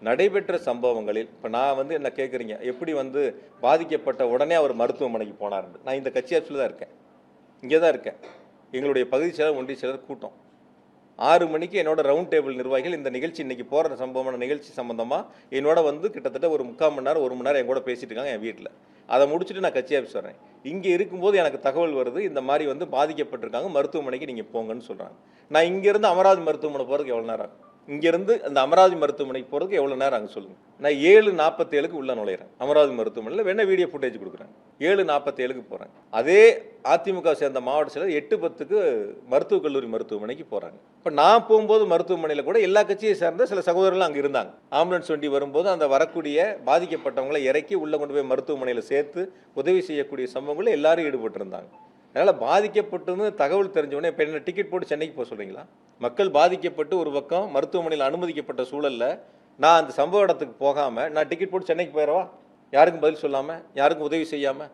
நடைபெற்ற சம்பவங்களில் இப்போ நான் என்ன கேட்குறீங்க, எப்படி பாதிக்கப்பட்ட உடனே அவர் மருத்துவமனைக்கு போனார்னு. நான் இந்த கட்சி ஆட்சியில் தான் இருக்கேன், இங்கே தான் இருக்கேன். எங்களுடைய பகுதி செயலர் ஒன்றிய செயலர் கூட்டம் 6 மணிக்கு என்னோட ரவுண்ட் டேபிள் நிர்வாகிகள் இந்த நிகழ்ச்சி இன்னைக்கு போகிற சம்பவமான நிகழ்ச்சி சம்பந்தமாக என்னோட கிட்டத்தட்ட ஒரு 3/4 மணி நேரம் 1 மணி நேரம் என் கூட பேசிட்டு இருக்காங்க என் வீட்டில். அதை முடிச்சுட்டு நான் கட்சி ஆஃபீஸ் வரேன். இங்கே இருக்கும்போது எனக்கு தகவல் வருது, இந்த மாதிரி பாதிக்கப்பட்டிருக்காங்க, மருத்துவமனைக்கு நீங்கள் போங்கன்னு சொல்கிறாங்க. நான் இங்கேருந்து அமராவதி மருத்துவமனை போகிறதுக்கு எவ்வளோ நேரம் ஆகும்? இங்கேருந்து அந்த அமராவதி மருத்துவமனைக்கு போகிறதுக்கு எவ்வளோ நேரம் ஆகும் சொல்லுங்கள். நான் 7:47க்கு உள்ளே நுழையிறேன். அமராவதி மருத்துவமனையில் வேணா வீடியோ ஃபுட்டேஜ் கொடுக்குறேன். 7:47க்கு போகிறேன். அதே அதிமுக சேர்ந்த மாவட்ட செயலர் 8:10க்கு மருத்துவக் கல்லூரி மருத்துவமனைக்கு போகிறாங்க. இப்போ நான் போகும்போது மருத்துவமனையில் கூட எல்லா கட்சியை சேர்ந்த சில சகோதரர்கள் அங்கே இருந்தாங்க. ஆம்புலன்ஸ் வண்டி வரும்போது அந்த வரக்கூடிய பாதிக்கப்பட்டவங்களை இறக்கி உள்ளே கொண்டு போய் மருத்துவமனையில் சேர்த்து உதவி செய்யக்கூடிய சம்பவங்களில் எல்லாரும் ஈடுபட்டிருந்தாங்க. அதனால் பாதிக்கப்பட்டுன்னு தகவல் தெரிஞ்சவொடனே இப்போ என்ன டிக்கெட் போட்டு சென்னைக்கு போக சொல்கிறீங்களா? மக்கள் பாதிக்கப்பட்டு ஒரு பக்கம் மருத்துவமனையில் அனுமதிக்கப்பட்ட சூழலில் நான் அந்த சம்பவ இடத்துக்கு போகாமல் நான் டிக்கெட் போட்டு சென்னைக்கு போயிடவா? யாருக்கும் பதில் சொல்லாமல், யாருக்கும் உதவி செய்யாமல்?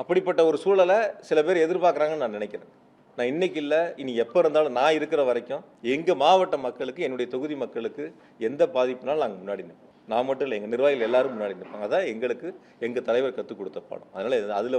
அப்படிப்பட்ட ஒரு சூழலை சில பேர் எதிர்பார்க்குறாங்கன்னு நான் நினைக்கிறேன். நான் இன்றைக்கி இல்லை, இனி எப்போ இருந்தாலும் நான் இருக்கிற வரைக்கும் எங்கள் மாவட்ட மக்களுக்கு, என்னுடைய தொகுதி மக்களுக்கு எந்த பாதிப்புனாலும் நாங்கள் முன்னாடி நிற்போம். நான் மட்டும் இல்லை, எங்கள் நிர்வாகிகள் எல்லாரும் முன்னாடி நிற்பாங்க. அதான் எங்களுக்கு எங்கள் தலைவர் கற்றுக் கொடுத்த பாடம். அதனால் அதில்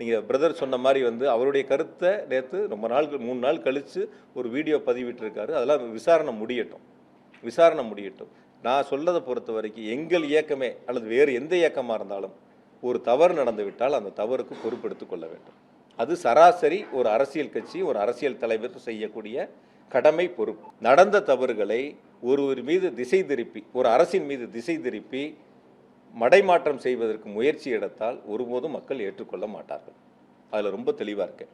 நீங்கள் பிரதர் சொன்ன மாதிரி அவருடைய கருத்தை நேற்று ரொம்ப நாள் 3 நாள் கழித்து ஒரு வீடியோ பதிவிட்டிருக்காரு. அதெல்லாம் விசாரணை முடியட்டும். நான் சொல்றதை பொறுத்த வரைக்கும் எங்கள் இயக்கமே அல்லது வேறு எந்த இயக்கமாக இருந்தாலும் ஒரு தவறு நடந்து விட்டால் அந்த தவறுக்கு பொறுப்பெடுத்துக் கொள்ள வேண்டும். அது சராசரி ஒரு அரசியல் கட்சி, ஒரு அரசியல் தலைவர் செய்யக்கூடிய கடமை, பொறுப்பு. நடந்த தவறுகளை ஒருவர் மீது திசை திருப்பி, ஒரு அரசின் மீது திசை திருப்பி மடைமாற்றம் செய்வதற்கு முயற்சி எடுத்தால் ஒருபோதும் மக்கள் ஏற்றுக்கொள்ள மாட்டார்கள். அதில் ரொம்ப தெளிவாக இருக்கேன்.